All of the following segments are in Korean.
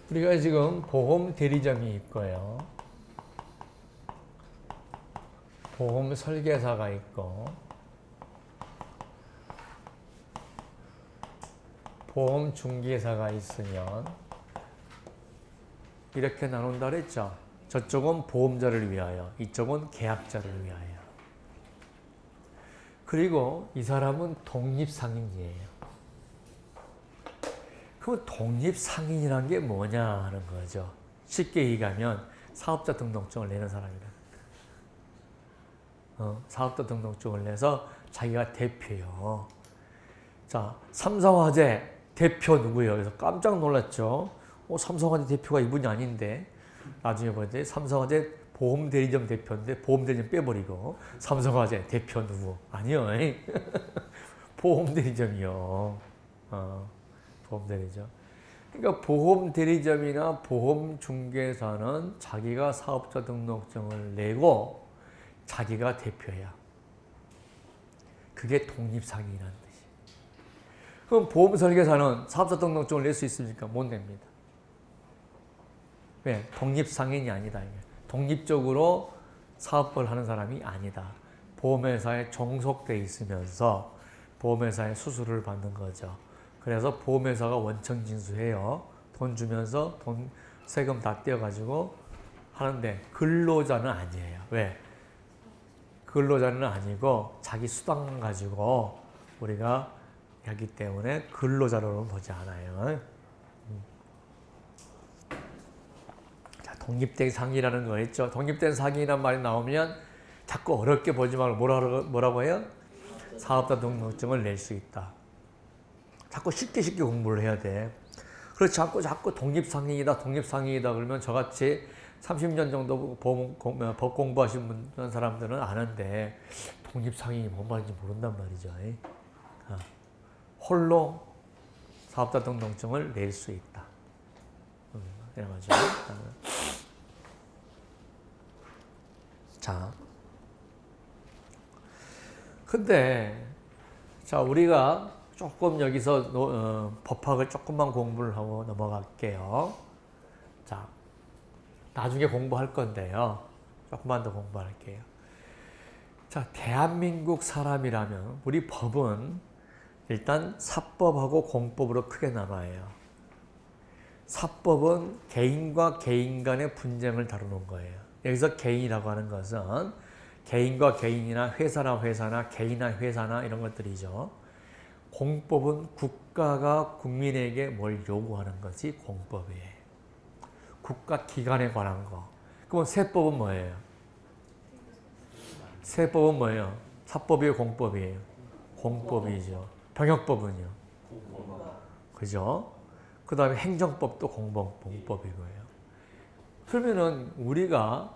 우리가 지금 보험 대리점이 있고요. 보험 설계사가 있고 보험 중개사가 있으면 이렇게 나눈다 그랬죠. 저쪽은 보험자를 위하여, 이쪽은 계약자를 위하여. 그리고 이 사람은 독립상인이에요. 그럼 독립상인이란 게 뭐냐 하는 거죠. 쉽게 얘기하면 사업자 등록증을 내는 사람이다. 사업자 등록증을 내서 자기가 대표요. 자, 삼성화재 대표 누구예요? 그래서 깜짝 놀랐죠. 삼성화재 대표가 이분이 아닌데 나중에 보는데 삼성화재 보험대리점 대표인데 보험대리점 빼버리고 삼성화재 대표 누구? 아니요. 보험대리점이요. 보험대리점. 그러니까 보험대리점이나 보험중개사는 자기가 사업자 등록증을 내고 자기가 대표야. 그게 독립상인이라는 뜻이에요. 그럼 보험설계사는 사업자 등록증을 낼 수 있습니까? 못 냅니다. 왜? 독립상인이 아니다. 독립적으로 사업을 하는 사람이 아니다. 보험회사에 종속돼 있으면서 보험회사에 수수료를 받는 거죠. 그래서 보험회사가 원청징수해요. 돈 주면서 세금 다 떼어가지고 하는데 근로자는 아니에요. 왜? 근로자는 아니고 자기 수당만 가지고 우리가 하기 때문에 근로자로는 보지 않아요. 자, 독립된 상인이라는 거 있죠. 독립된 상인이란 말이 나오면 자꾸 어렵게 보지 말고 뭐라고 해요? 사업자 등록증을 낼 수 있다. 자꾸 쉽게 공부를 해야 돼. 그래서 자꾸 독립상인이다 그러면 저같이 30년 정도 법 공부하신 사람들은 아는데 독립상인이 뭔 말인지 모른단 말이죠. 홀로 사업자 등록증을 낼 수 있다. 이런 거죠. 자, 근데 자 우리가 조금 여기서 법학을 조금만 공부를 하고 넘어갈게요. 자, 나중에 공부할 건데요. 조금만 더 공부할게요. 자, 대한민국 사람이라면 우리 법은 일단 사법하고 공법으로 크게 나눠요. 사법은 개인과 개인 간의 분쟁을 다루는 거예요. 여기서 개인이라고 하는 것은 개인과 개인이나 회사나 개인이나 회사나 이런 것들이죠. 공법은 국가가 국민에게 뭘 요구하는 것이 공법이에요. 국가 기관에 관한 거. 그럼 세법은 뭐예요? 세법은 뭐예요? 사법이에요, 공법이에요? 공법이죠. 병역법은요? 그죠? 그 다음에 행정법도 공법이고요. 그러면은 우리가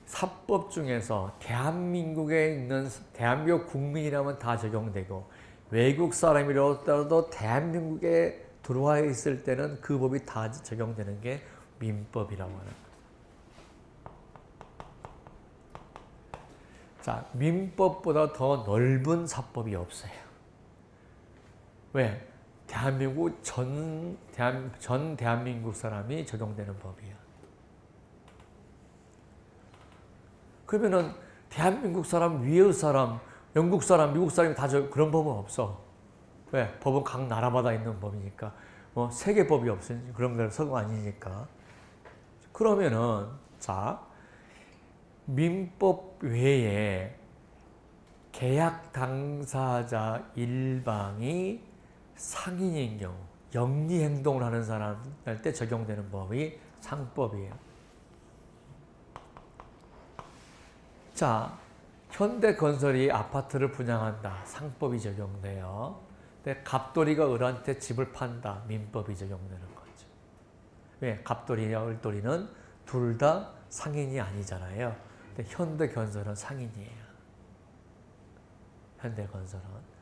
사법 중에서 대한민국에 있는 대한민국 국민이라면 다 적용되고 외국 사람이라도 대한민국에 들어와 있을 때는 그 법이 다 적용되는 게 민법이라고 하는 거예요. 자, 민법보다 더 넓은 사법이 없어요. 왜? 대한민국 전 대한민국 사람이 적용되는 법이야. 그러면은 대한민국 사람, 위의 사람, 영국 사람, 미국 사람이 다 그런 법은 없어. 왜? 법은 각 나라마다 있는 법이니까. 뭐 세계법이 없으니 그런 걸 서거 아니니까. 그러면은 자, 민법 외에 계약 당사자 일방이 상인인 경우, 영리 행동을 하는 사람 할 때 적용되는 법이 상법이에요. 자, 현대건설이 아파트를 분양한다. 상법이 적용돼요. 근데 갑돌이가 을한테 집을 판다. 민법이 적용되는 거죠. 왜? 갑돌이와 을돌이는 둘 다 상인이 아니잖아요. 근데 현대건설은 상인이에요. 현대건설은.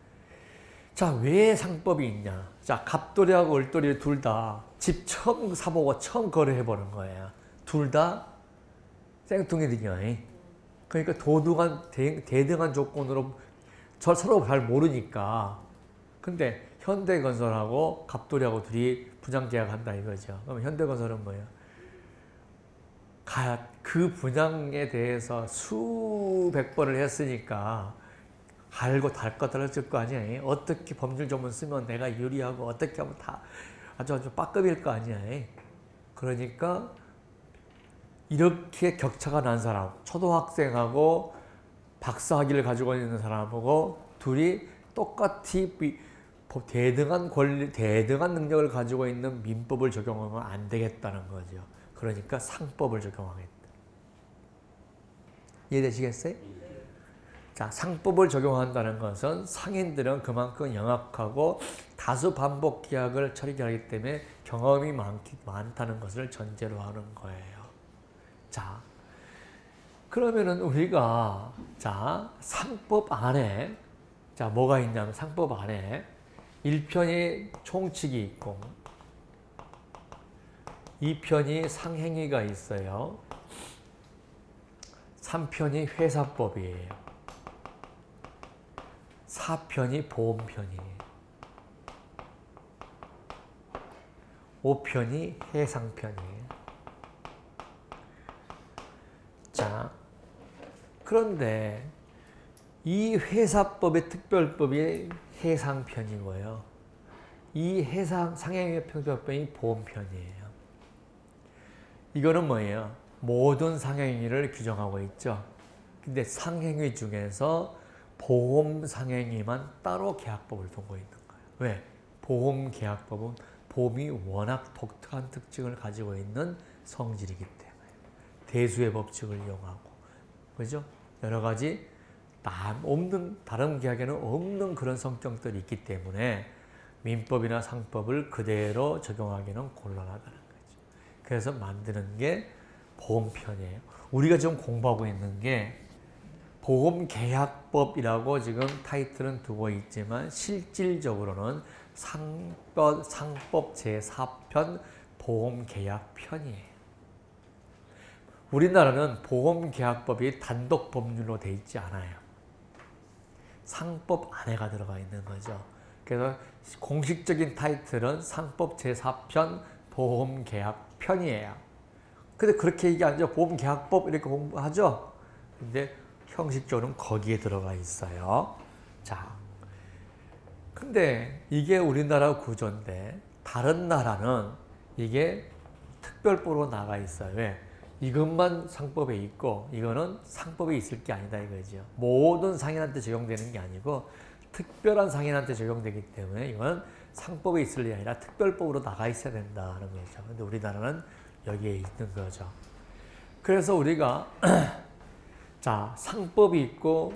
자, 왜 상법이 있냐? 자, 갑돌이하고 을돌이 둘 다 집 처음 사보고 처음 거래해보는 거예요. 둘 다 생뚱이들이요. 그러니까 대등한 조건으로 서로 잘 모르니까. 근데 현대건설하고 갑돌이하고 둘이 분양 계약한다 이거죠. 그럼 현대건설은 뭐예요? 그 분양에 대해서 수백 번을 했으니까 갈고 닳고 떨어질 거 아니에요. 어떻게 법률 조문 쓰면 내가 유리하고 어떻게 하면 다 아주 빠급일 거 아니에요. 그러니까 이렇게 격차가 난 사람, 초등학생하고 박사학위를 가지고 있는 사람하고 둘이 똑같이 대등한 권리, 대등한 능력을 가지고 있는 민법을 적용하면 안 되겠다는 거죠. 그러니까 상법을 적용하겠다. 이해되시겠어요? 자, 상법을 적용한다는 것은 상인들은 그만큼 영악하고 다수 반복 계약을 처리하기 때문에 경험이 많다는 것을 전제로 하는 거예요. 자, 그러면은 우리가 상법 안에 뭐가 있냐면 상법 안에 1편이 총칙이 있고 2편이 상행위가 있어요. 3편이 회사법이에요. 4편이 보험편이에요. 5편이 해상편이에요. 자, 그런데 이 회사법의 특별법이 해상편이고요. 이 상행위 특별법이 보험편이에요. 이거는 뭐예요? 모든 상행위를 규정하고 있죠. 근데 상행위 중에서 보험 상행위만 따로 계약법을 두고 있는 거예요. 왜? 보험 계약법은 보험이 워낙 독특한 특징을 가지고 있는 성질이기 때문에 대수의 법칙을 이용하고, 그죠? 여러 가지 다른 계약에는 없는 그런 성격들이 있기 때문에 민법이나 상법을 그대로 적용하기는 곤란하다는 거죠. 그래서 만드는 게 보험편이에요. 우리가 지금 공부하고 있는 게 보험계약법이라고 지금 타이틀은 두고 있지만 실질적으로는 상법 제4편 보험계약편이에요. 우리나라는 보험계약법이 단독 법률로 돼 있지 않아요. 상법 안에가 들어가 있는 거죠. 그래서 공식적인 타이틀은 상법 제4편 보험계약편이에요. 근데 그렇게 얘기 안 하죠. 보험계약법 이렇게 공부하죠. 근데 형식적으로는 거기에 들어가 있어요. 자, 근데 이게 우리나라 구조인데 다른 나라는 이게 특별법으로 나가 있어요. 왜? 이것만 상법에 있고 이거는 상법에 있을 게 아니다 이거죠. 모든 상인한테 적용되는 게 아니고 특별한 상인한테 적용되기 때문에 이건 상법에 있을 게 아니라 특별법으로 나가 있어야 된다는 거죠. 근데 우리나라는 여기에 있는 거죠. 그래서 우리가 상법이 있고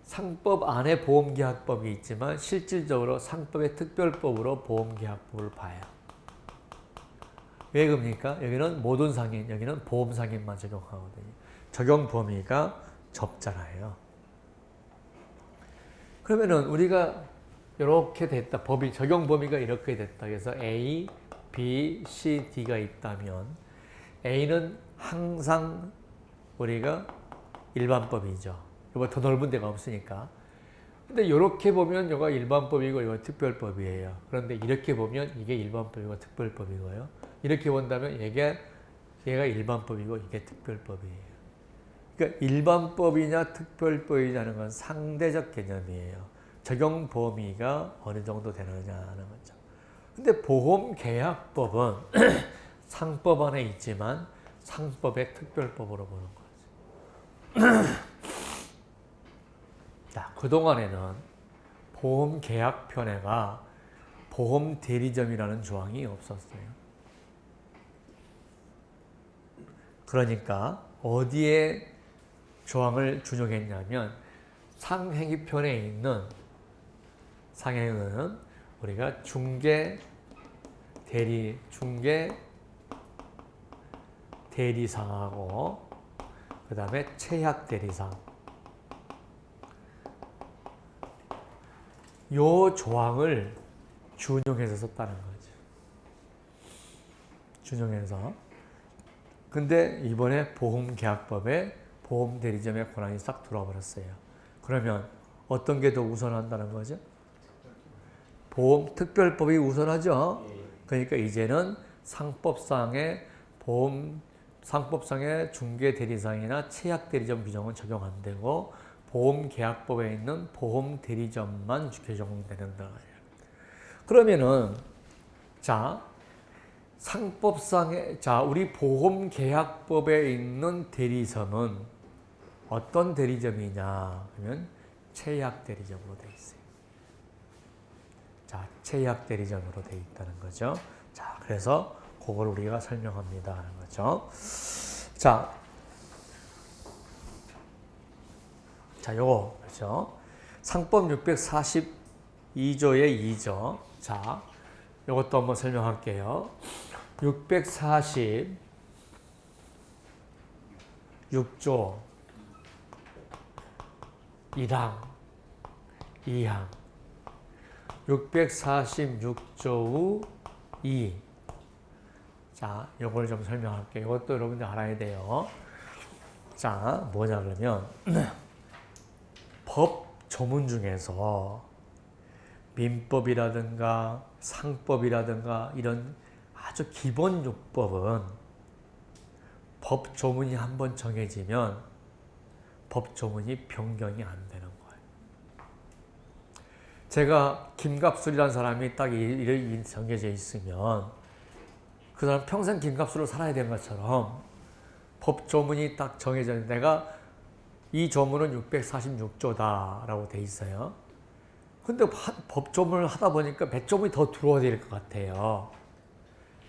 상법 안에 보험계약법이 있지만 실질적으로 상법의 특별법으로 보험계약법을 봐요. 왜 그럽니까? 여기는 모든 상인, 여기는 보험 상인만 적용하거든요. 적용 범위가 좁잖아요. 그러면은 우리가 이렇게 됐다. 적용 범위가 이렇게 됐다. 그래서 A, B, C, D가 있다면 A는 항상 우리가 일반법이죠. 이거 더 넓은 데가 없으니까. 근데 이렇게 보면 이거 일반법이고 이거 특별법이에요. 그런데 이렇게 보면 이게 일반법이고 특별법이고요. 이렇게 본다면 얘가 일반법이고 이게 특별법이에요. 그러니까 일반법이냐 특별법이냐는 건 상대적 개념이에요. 적용 범위가 어느 정도 되느냐는 거죠. 근데 보험계약법은 상법 안에 있지만 상법의 특별법으로 보는 거죠. 자, 그동안에는 보험계약편에가 보험대리점이라는 조항이 없었어요. 그러니까 어디에 조항을 준용했냐면 상행위편에 있는 상행위는 우리가 중개 대리상하고 그 다음에 최약 대리상 요 조항을 준용해서 썼다는 거죠. 준용해서. 근데 이번에 보험계약법에 보험대리점의 권한이 싹 들어와 버렸어요. 그러면 어떤 게 더 우선한다는 거죠? 보험 특별법이 우선하죠. 그러니까 이제는 상법상의 중개 대리점이나 채약 대리점 규정은 적용 안 되고 보험계약법에 있는 보험 대리점만 적용되는 거예요. 그러면은 우리 보험계약법에 있는 대리점은 어떤 대리점이냐 하면 채약 대리점으로 되어 있어요. 채약 대리점으로 되어 있다는 거죠. 그래서 그걸 우리가 설명합니다 하는 거죠. 요거 그렇죠. 상법 642조의 2조. 요것도 한번 설명할게요. 646조 1항, 2항, 646조 2. 요걸 좀 설명할게요. 이것도 여러분들 알아야 돼요. 뭐냐 그러면 법 조문 중에서 민법이라든가 상법이라든가 이런 아주 기본 요법은 법 조문이 한번 정해지면 법 조문이 변경이 안 되는 거예요. 제가 김갑술이라는 사람이 딱 이렇게 정해져 있으면 그 사람 평생 김갑술로 살아야 되는 것처럼 법 조문이 딱 정해져 있는 내가 이 조문은 646조다라고 돼 있어요. 근데 법 조문을 하다 보니까 몇 조문이 더 들어와야 될 것 같아요.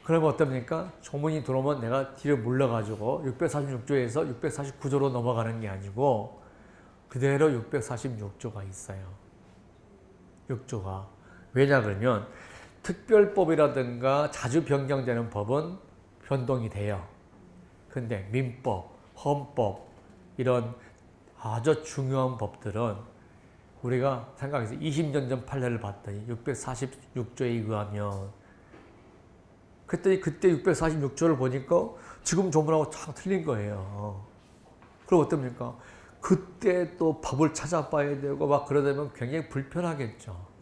그러면 어떻습니까? 조문이 들어오면 내가 뒤로 물러가지고 646조에서 649조로 넘어가는 게 아니고 그대로 646조가 있어요. 6조가. 왜냐 그러면 특별법이라든가 자주 변경되는 법은 변동이 돼요. 근데 민법, 헌법 이런 아주 중요한 법들은 우리가 생각해서 20년 전 판례를 봤더니 646조에 의하면 그때 646조를 보니까 지금 조문하고 참 틀린 거예요. 그럼 어떻습니까? 그때 또 법을 찾아봐야 되고 막 그러다 보면 굉장히 불편하겠죠.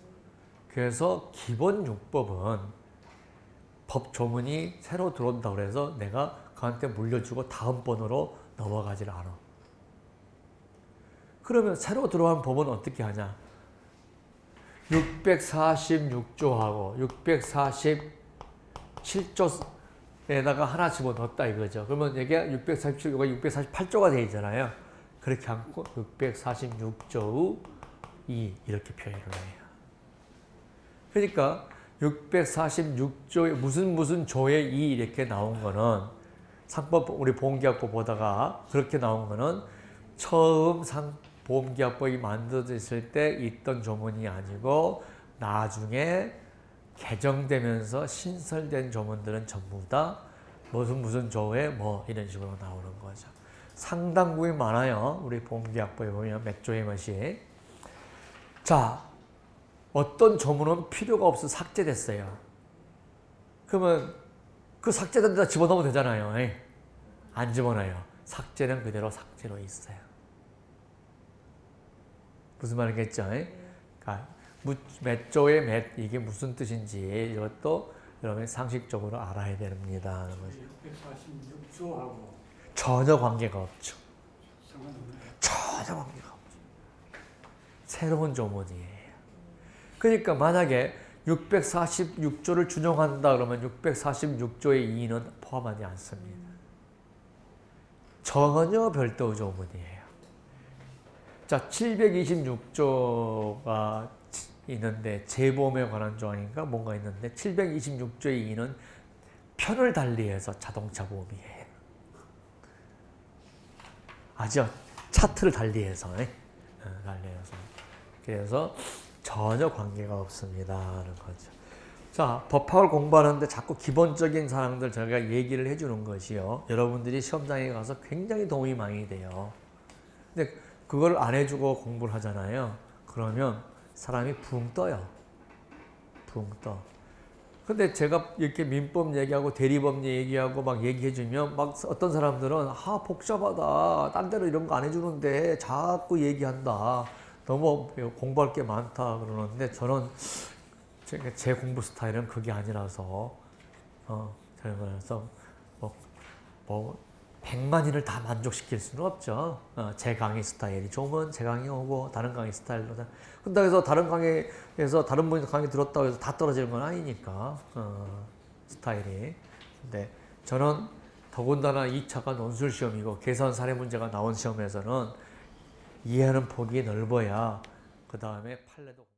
그래서 기본 율법은 법 조문이 새로 들어온다고 해서 내가 그한테 물려주고 다음 번으로 넘어가질 않아. 그러면 새로 들어온 법은 어떻게 하냐? 646조하고 647조에다가 하나 집어넣었다 이거죠. 그러면 이게 647조가 648조가 되어 있잖아요. 그렇게 않고 646조의 2 이렇게 표현을 해요. 그러니까 646조의 무슨 조의 2 이렇게 나온 거는 상법 우리 보험계약법 보다가 그렇게 나온 거는 처음 보험계약법이 만들어졌을 때 있던 조문이 아니고 나중에 개정되면서 신설된 조문들은 전부 다 무슨 조에 뭐 이런 식으로 나오는 거죠. 상당히 많아요. 우리 보험계약법에 보면 몇 조의 것이. 자, 어떤 조문은 필요가 없어 삭제됐어요. 그러면 그 삭제된 데다 집어넣으면 되잖아요. 안 집어넣어요. 삭제는 그대로 삭제로 있어요. 무슨 말이겠죠? 그러니까 몇 조의 몇 이게 무슨 뜻인지 이것도 여러분이 상식적으로 알아야 됩니다. 646조하고 전혀 관계가 없죠. 전혀 관계가 없죠. 새로운 조문이에요. 그러니까 만약에 646조를 준용한다 그러면 646조의 2는 포함하지 않습니다. 전혀 별도 조문이에요. 자, 726조가 있는데 재보험에 관한 조항인가 뭔가 있는데 726조의 2는 편을 달리해서 자동차 보험이에요. 아죠? 차트를 달리해서 그래서 전혀 관계가 없습니다 하는 거죠. 자, 법학을 공부하는데 자꾸 기본적인 사항들 저희가 얘기를 해주는 것이요. 여러분들이 시험장에 가서 굉장히 도움이 많이 돼요. 근데 그걸 안 해주고 공부를 하잖아요. 그러면 사람이 붕 떠요. 붕 떠. 근데 제가 이렇게 민법 얘기하고 대리법 얘기하고 막 얘기해주면 막 어떤 사람들은 복잡하다. 딴 데로 이런 거 안 해주는데 자꾸 얘기한다. 너무 공부할 게 많다 그러는데 저는 제 공부 스타일은 그게 아니라서 저는 그래서 뭐 100만인을 다 만족시킬 수는 없죠. 제 강의 스타일이 좋으면 제 강의 오고 다른 강의 스타일로 근데 그래서 다른 강의에서 다른 분이 강의 들었다고 해서 다 떨어지는 건 아니니까 스타일이. 근데 저는 더군다나 2차가 논술 시험이고 계산 사례 문제가 나온 시험에서는 이해하는 폭이 넓어야 그 다음에 판례도